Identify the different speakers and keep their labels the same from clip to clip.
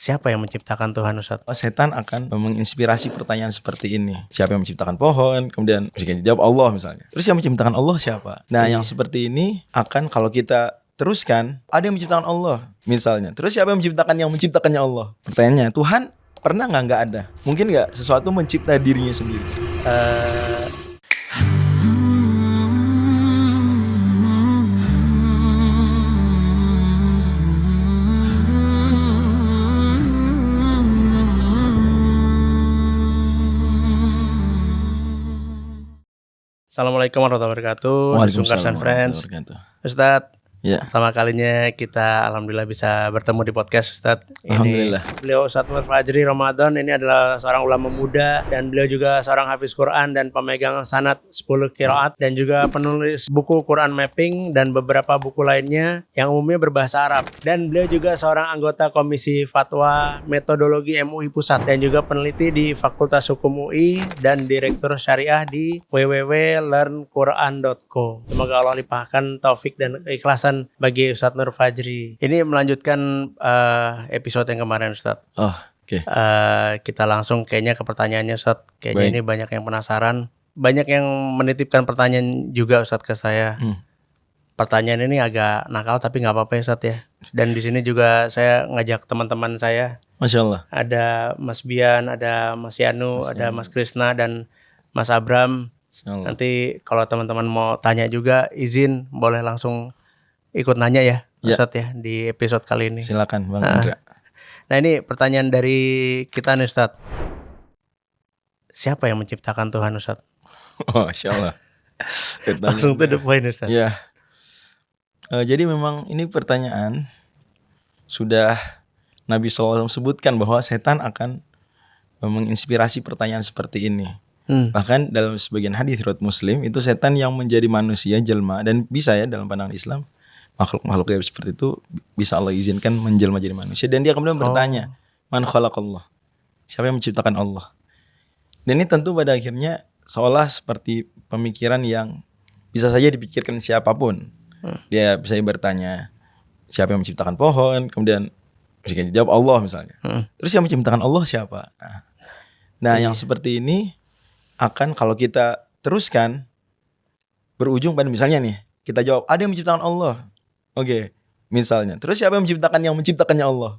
Speaker 1: Siapa yang menciptakan Tuhan, Ustaz?
Speaker 2: Setan akan menginspirasi pertanyaan seperti ini. Siapa yang menciptakan pohon? Kemudian jawab Allah misalnya. Terus yang menciptakan Allah siapa? Nah, yang seperti ini akan kalau kita teruskan, ada yang menciptakan Allah misalnya. Terus siapa yang menciptakannya Allah? Pertanyaannya, Tuhan pernah nggak ada? Mungkin nggak sesuatu mencipta dirinya sendiri?
Speaker 1: Assalamualaikum warahmatullahi wabarakatuh.
Speaker 2: Waalaikumsalam
Speaker 1: Friends.
Speaker 2: warahmatullahi wabarakatuh.
Speaker 1: Ustadz,
Speaker 2: Ya.
Speaker 1: pertama kalinya kita alhamdulillah bisa bertemu di podcast, Ustadz.
Speaker 2: Alhamdulillah.
Speaker 1: Beliau Ustadz Nur Fajri Ramadan ini adalah seorang ulama muda dan beliau juga seorang hafiz Quran dan pemegang sanad 10 qiraat dan juga penulis buku Quran Mapping dan beberapa buku lainnya yang umumnya berbahasa Arab. Dan beliau juga seorang anggota Komisi Fatwa Metodologi MUI Pusat dan juga peneliti di Fakultas Hukum UI dan direktur syariah di www.learnquran.co. Semoga Allah limpahkan taufik dan keikhlasan bagi Ustadz Nur Fajri. Ini melanjutkan episode yang kemarin, Ustadz.
Speaker 2: Oh, oke.
Speaker 1: Kita langsung kayaknya ke pertanyaannya, Ustadz. Kayaknya
Speaker 2: Baik.
Speaker 1: ini banyak yang penasaran. Banyak yang menitipkan pertanyaan juga, Ustadz, ke saya. Pertanyaan ini agak nakal tapi nggak apa-apa ya, Ustadz ya. Dan di sini juga saya ngajak teman-teman saya.
Speaker 2: Masya Allah.
Speaker 1: Ada Mas Bian, ada Mas Yanu, ada Mas Krisna dan Mas Abram.
Speaker 2: Masya Allah.
Speaker 1: Nanti kalau teman-teman mau tanya juga, izin boleh langsung ikut nanya ya, Ustadz ya, di episode kali ini.
Speaker 2: Silakan Bang Indra.
Speaker 1: Nah, ini pertanyaan dari kita nih, Ustadz. Siapa yang menciptakan Tuhan, Ustadz?
Speaker 2: Oh, Masya Allah.
Speaker 1: Langsung to the point, Ustadz.
Speaker 2: Ya. Jadi memang ini pertanyaan sudah Nabi SAW sebutkan bahwa setan akan menginspirasi pertanyaan seperti ini. Bahkan dalam sebagian hadis riwayat Muslim itu setan yang menjadi manusia jelma dan bisa ya dalam pandangan Islam makhluk-makhluk yang seperti itu bisa Allah izinkan menjelma jadi manusia dan dia kemudian bertanya, man khalaqallah? Siapa yang menciptakan Allah? Dan ini tentu pada akhirnya seolah seperti pemikiran yang bisa saja dipikirkan siapapun. Dia bisa bertanya siapa yang menciptakan pohon, kemudian jawab Allah misalnya. Terus yang menciptakan Allah siapa? Nah, yang seperti ini akan kalau kita teruskan berujung pada misalnya nih, kita jawab ada yang menciptakan Allah. Oke, misalnya. Terus siapa yang menciptakannya Allah?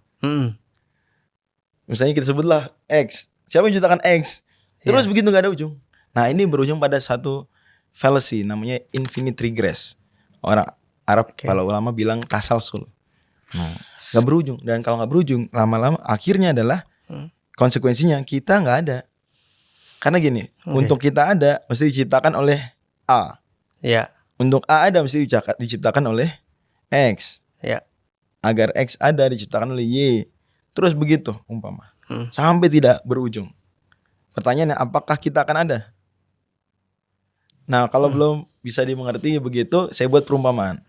Speaker 2: Misalnya kita sebutlah X. Siapa yang menciptakan X? Terus begitu gak ada ujung. Nah, ini berujung pada satu fallacy namanya infinite regress. Orang Arab kalau ulama bilang tasalsul. Nah, gak berujung. Dan kalau gak berujung, lama-lama akhirnya adalah konsekuensinya kita gak ada. Karena gini, untuk kita ada mesti diciptakan oleh A.
Speaker 1: Ya.
Speaker 2: Untuk A ada mesti diciptakan oleh X.
Speaker 1: Ya.
Speaker 2: Agar X ada diciptakan oleh Y. Terus begitu umpama. Sampai tidak berujung. Pertanyaannya, apakah kita akan ada? Nah, kalau belum bisa dimengerti begitu, saya buat perumpamaan.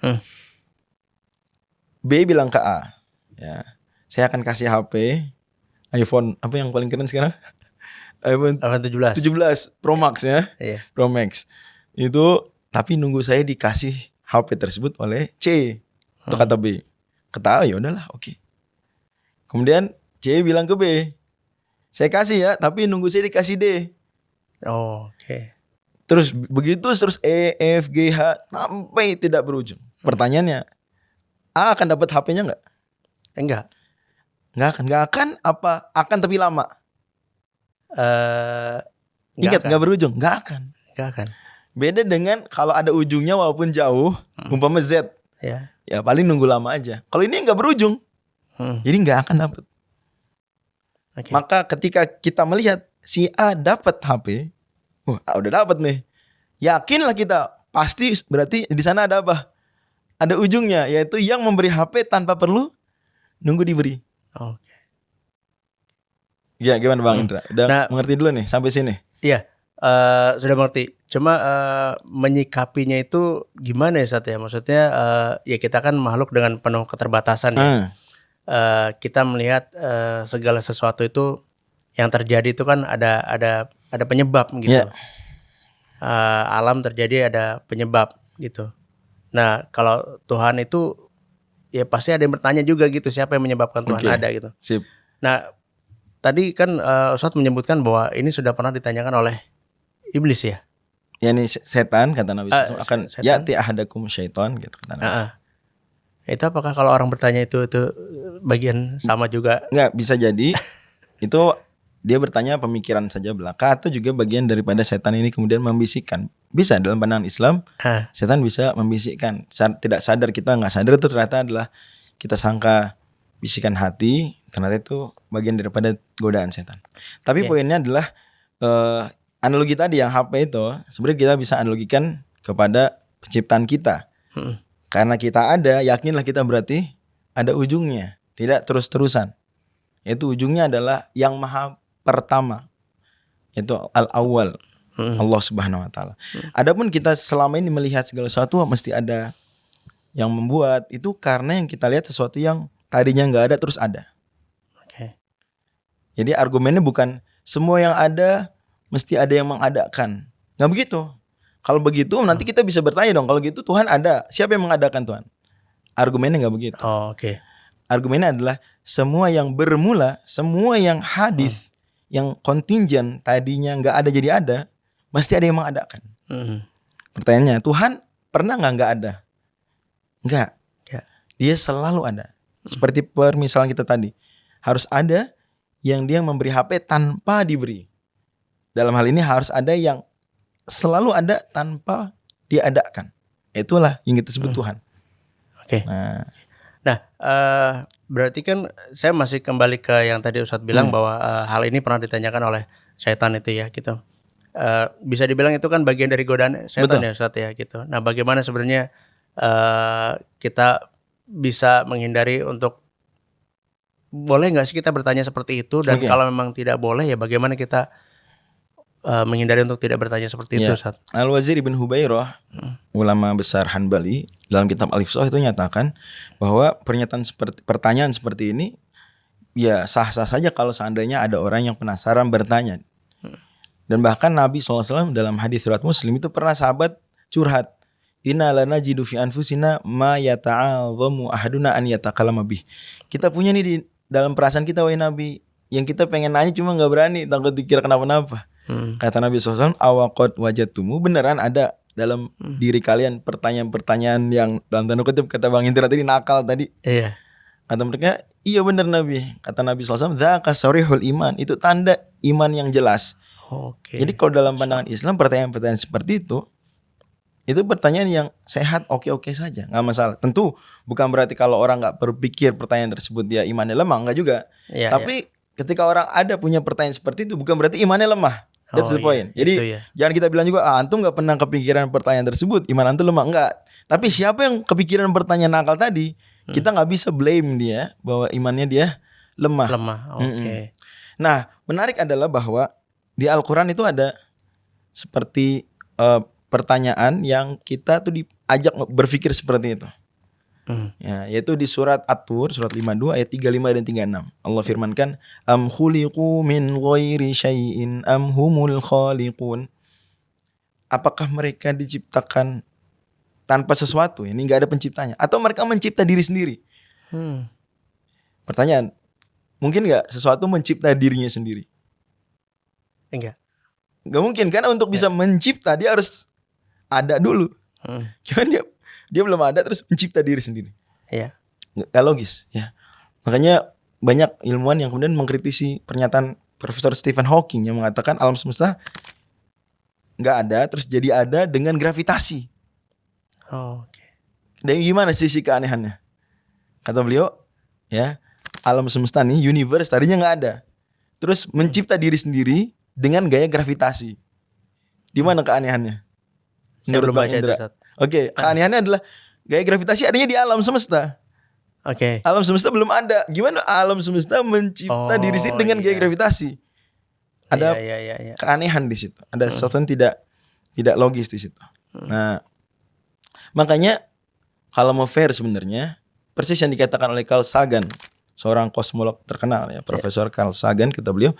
Speaker 2: B bilang ke A, ya, saya akan kasih HP iPhone, apa yang paling keren sekarang? iPhone 17 Pro Max ya. Pro Max. Itu tapi nunggu saya dikasih HP tersebut oleh C. Itu kata B. Kata A, ya udahlah, oke. Kemudian C bilang ke B, saya kasih ya, tapi nunggu saya dikasih D. Terus begitu terus E, F, G, H sampai tidak berujung. Pertanyaannya, A akan dapat HP-nya enggak? Enggak akan apa? Akan tapi lama. Ingat enggak berujung? Enggak akan. Beda dengan kalau ada ujungnya walaupun jauh, umpama Z. Ya paling nunggu lama aja. Kalau ini enggak berujung. Jadi enggak akan dapat. Maka ketika kita melihat si A dapat HP, udah dapat nih. Yakinlah kita, pasti berarti di sana ada apa? Ada ujungnya, yaitu yang memberi HP tanpa perlu nunggu diberi. Ya, gimana Bang Indra? Udah mengerti dulu nih sampai sini? Iya,
Speaker 1: sudah mengerti. Cuma menyikapinya itu gimana ya, Ustadz ya? Maksudnya ya kita kan makhluk dengan penuh keterbatasan ya. Kita melihat segala sesuatu itu yang terjadi itu kan ada penyebab gitu. Alam terjadi ada penyebab gitu. Nah, kalau Tuhan itu ya pasti ada yang bertanya juga gitu, siapa yang menyebabkan Tuhan ada gitu.
Speaker 2: Sip.
Speaker 1: Nah, tadi kan Ustadz menyebutkan bahwa ini sudah pernah ditanyakan oleh iblis ya.
Speaker 2: Ya ini setan kata Nabi SAW akan
Speaker 1: setan.
Speaker 2: ya'ti ahadakum syaiton gitu kata Nabi.
Speaker 1: Itu apakah kalau orang bertanya itu bagian sama juga?
Speaker 2: Enggak, bisa jadi itu dia bertanya pemikiran saja belaka atau juga bagian daripada setan ini kemudian membisikkan. Bisa dalam pandangan Islam, setan bisa membisikkan. Tidak sadar, kita nggak sadar itu ternyata adalah kita sangka bisikan hati, ternyata itu bagian daripada godaan setan. Tapi poinnya adalah analogi tadi yang HP itu sebenarnya kita bisa analogikan kepada penciptaan kita. Karena kita ada, yakinlah kita berarti ada ujungnya, tidak terus-terusan. Itu ujungnya adalah yang maha pertama, yaitu al-awwal, Allah Subhanahu Wa Taala. Adapun kita selama ini melihat segala sesuatu mesti ada yang membuat, itu karena yang kita lihat sesuatu yang tadinya nggak ada terus ada. Jadi argumennya bukan semua yang ada mesti ada yang mengadakan, nggak begitu. Kalau begitu nanti kita bisa bertanya dong, kalau gitu Tuhan ada, siapa yang mengadakan Tuhan? Argumennya nggak begitu. Argumennya adalah semua yang bermula, semua yang hadis, yang kontingent tadinya nggak ada jadi ada, mesti ada yang mengadakan. Pertanyaannya, Tuhan pernah nggak ada? Nggak. Dia selalu ada. Seperti permisalan kita tadi, harus ada yang dia memberi HP tanpa diberi. Dalam hal ini harus ada yang selalu ada tanpa diadakan. Itulah yang kita sebut Tuhan.
Speaker 1: Nah, berarti kan saya masih kembali ke yang tadi Ustadz bilang bahwa hal ini pernah ditanyakan oleh setan itu ya gitu. Bisa dibilang itu kan bagian dari godaan setan. Betul. Ya Ustadz ya gitu. Nah, bagaimana sebenarnya kita bisa menghindari untuk, boleh nggak sih kita bertanya seperti itu, dan kalau memang tidak boleh ya bagaimana kita menghindari untuk tidak bertanya seperti itu, Ustaz.
Speaker 2: Al-Wazir Ibn Hubairah, ulama besar Hanbali, dalam kitab Al-Ifsah itu nyatakan bahwa pertanyaan seperti ini ya sah-sah saja kalau seandainya ada orang yang penasaran bertanya. Dan bahkan Nabi SAW dalam hadis riwayat Muslim itu pernah sahabat curhat, inna lanajidu fi anfusina ma yata'adhamu ahaduna an yatakallama bih. Kita punya nih di dalam perasaan kita, wahai Nabi, yang kita pengen nanya cuma gak berani, takut dikira kenapa-napa. Kata Nabi SAW, awaqad wajadtumu, beneran ada dalam diri kalian pertanyaan-pertanyaan yang dalam tanda kutip kata Bang Indra tadi nakal tadi.
Speaker 1: Iya.
Speaker 2: Kata mereka, iya bener Nabi. Kata Nabi SAW, dzaka sarihul iman, itu tanda iman yang jelas. Jadi kalau dalam pandangan Islam pertanyaan-pertanyaan seperti itu pertanyaan yang sehat, oke-oke saja, nggak masalah. Tentu bukan berarti kalau orang nggak berpikir pertanyaan tersebut dia imannya lemah, nggak juga. Tapi ketika orang ada punya pertanyaan seperti itu bukan berarti imannya lemah. That's the point. Jadi jangan kita bilang juga antum nggak pernah kepikiran pertanyaan tersebut, iman antum lemah, enggak. Tapi siapa yang kepikiran pertanyaan nakal tadi, kita nggak bisa blame dia bahwa imannya dia lemah. Nah, menarik adalah bahwa di Al-Quran itu ada seperti pertanyaan yang kita tuh diajak berpikir seperti itu. Ya, yaitu di surat At-Tur, surat 52 ayat 35 dan 36. Allah firmankan, am khuliqu min ghairi syai'in am humul khaliqun. Apakah mereka diciptakan tanpa sesuatu? Ini enggak ada penciptanya, atau mereka mencipta diri sendiri? Pertanyaan, mungkin enggak sesuatu mencipta dirinya sendiri?
Speaker 1: Enggak
Speaker 2: mungkin, karena untuk bisa mencipta dia harus ada dulu. Cuman dia belum ada terus mencipta diri sendiri.
Speaker 1: Iya.
Speaker 2: Gak logis ya. Makanya banyak ilmuwan yang kemudian mengkritisi pernyataan Profesor Stephen Hawking yang mengatakan alam semesta gak ada terus jadi ada dengan gravitasi. Dan gimana sisi keanehannya? Kata beliau, ya, alam semesta nih, universe tadinya gak ada, terus mencipta diri sendiri dengan gaya gravitasi. Di mana keanehannya?
Speaker 1: Saya belum baca itu, Ustaz.
Speaker 2: Keanehannya adalah gaya gravitasi adanya di alam semesta. Alam semesta belum ada. Gimana alam semesta mencipta diri sendiri dengan gaya gravitasi? Ada keanehan di situ. Ada sesuatu yang tidak logis di situ. Nah, makanya kalau mau fair sebenarnya persis yang dikatakan oleh Carl Sagan, seorang kosmolog terkenal ya, Profesor Carl Sagan, kata beliau,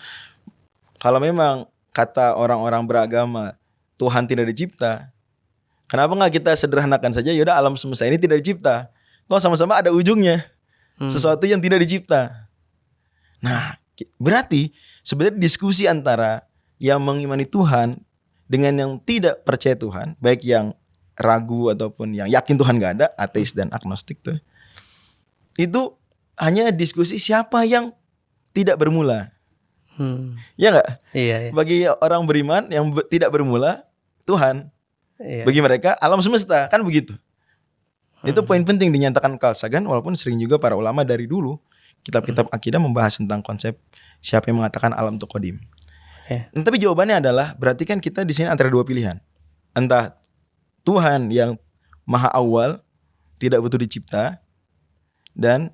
Speaker 2: kalau memang kata orang-orang beragama Tuhan tidak dicipta, kenapa nggak kita sederhanakan saja? Yaudah, alam semesta ini tidak dicipta, kok sama-sama ada ujungnya, sesuatu yang tidak dicipta. Nah, berarti sebenarnya diskusi antara yang mengimani Tuhan dengan yang tidak percaya Tuhan, baik yang ragu ataupun yang yakin Tuhan gak ada, ateis dan agnostik tuh, itu hanya diskusi siapa yang tidak bermula. Ya nggak?
Speaker 1: Iya.
Speaker 2: Bagi orang beriman yang tidak bermula Tuhan, bagi mereka alam semesta, kan begitu. Itu poin penting dinyatakan Carl Sagan, walaupun sering juga para ulama dari dulu kitab-kitab akidah membahas tentang konsep siapa yang mengatakan alam itu qadim. Nah, tapi jawabannya adalah berarti kan kita di sini antara dua pilihan, entah Tuhan yang maha awal tidak butuh dicipta, dan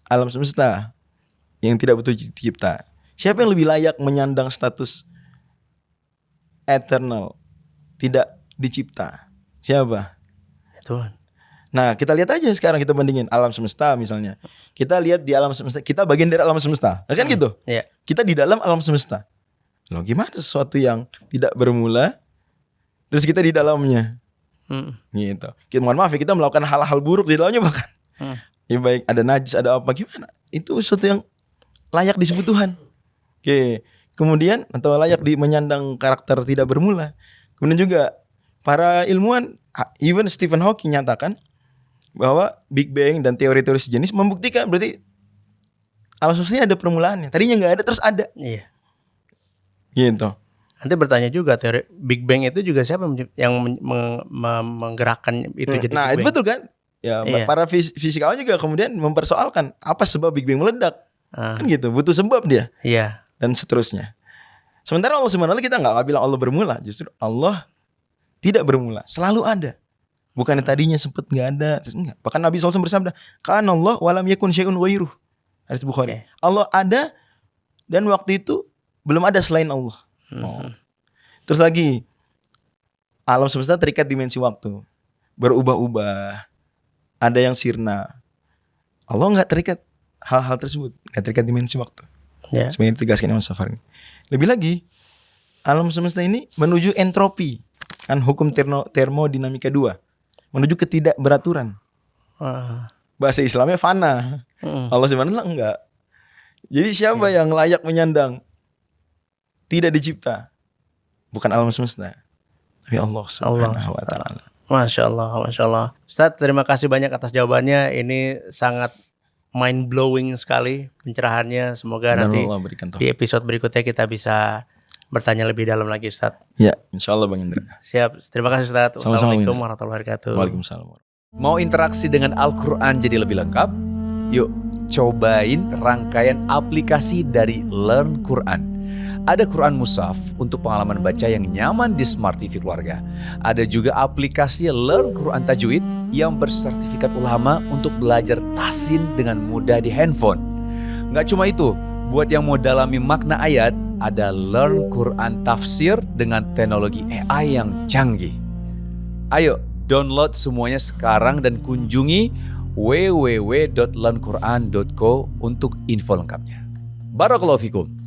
Speaker 2: alam semesta yang tidak butuh dicipta. Siapa yang lebih layak menyandang status eternal, tidak dicipta? Siapa?
Speaker 1: Tuhan.
Speaker 2: Nah, kita lihat aja sekarang, kita bandingin alam semesta misalnya. Kita lihat di alam semesta, kita bagian dari alam semesta, kan gitu?
Speaker 1: Iya.
Speaker 2: Kita di dalam alam semesta. Loh, gimana sesuatu yang tidak bermula, terus kita di dalamnya? Gitu. Mohon maaf ya, kita melakukan hal-hal buruk di dalamnya bahkan. Ya baik ada najis, ada apa, gimana? Itu sesuatu yang layak disebut Tuhan. Oke. Kemudian atau layak menyandang karakter tidak bermula. Kemudian juga para ilmuwan, even Stephen Hawking nyatakan bahwa Big Bang dan teori-teori sejenis membuktikan berarti alam semesta ini ada permulaannya. Tadinya nggak ada, terus ada.
Speaker 1: Iya.
Speaker 2: Gitu.
Speaker 1: Nanti bertanya juga, teori Big Bang itu juga siapa yang menggerakkan itu jadi
Speaker 2: Nah,
Speaker 1: Big
Speaker 2: itu
Speaker 1: Bang?
Speaker 2: betul kan? Ya,
Speaker 1: Iya.
Speaker 2: para fisikawan juga kemudian mempersoalkan apa sebab Big Bang meledak. Kan gitu, butuh sebab dia.
Speaker 1: Iya.
Speaker 2: Dan seterusnya. Sementara Allah Subhanahu wa taala, kita nggak bilang Allah bermula, justru Allah tidak bermula, selalu ada. Bukannya tadinya sempat nggak ada, terus enggak. Bahkan Nabi SAW bersabda, "Kana Allah walam yakun syai'un ghairuh." Hadis Bukhari. Allah ada dan waktu itu belum ada selain Allah. Terus lagi, alam semesta terikat dimensi waktu, berubah-ubah, ada yang sirna. Allah nggak terikat hal-hal tersebut, nggak terikat dimensi waktu. Sebenarnya ditegaskan Imam Safari. Lebih lagi, alam semesta ini menuju entropi, kan hukum termodinamika 2, menuju ketidakberaturan. Bahasa Islamnya fana. Allah Subhanahu wa taala enggak. Jadi siapa yang layak menyandang tidak dicipta? Bukan alam semesta, tapi Allah Subhanahu wa taala.
Speaker 1: Masya Allah, Masya Allah. Ustaz, terima kasih banyak atas jawabannya. Ini sangat mind blowing sekali pencerahannya. Semoga
Speaker 2: Dan
Speaker 1: nanti di episode berikutnya kita bisa bertanya lebih dalam lagi, Ustaz.
Speaker 2: Ya, insya Allah Bang Indra.
Speaker 1: Siap. Terima kasih, Ustaz. Wassalamualaikum warahmatullahi wabarakatuh.
Speaker 2: Waalaikumsalam.
Speaker 3: Mau interaksi dengan Al-Quran jadi lebih lengkap? Yuk, cobain rangkaian aplikasi dari Learn Quran. Ada Quran Mushaf untuk pengalaman baca yang nyaman di Smart TV keluarga. Ada juga aplikasi Learn Quran Tajwid yang bersertifikat ulama untuk belajar tahsin dengan mudah di handphone. Nggak cuma itu, buat yang mau dalami makna ayat, ada Learn Quran Tafsir dengan teknologi AI yang canggih. Ayo, download semuanya sekarang dan kunjungi www.learnquran.co untuk info lengkapnya. Barakallahu fikum.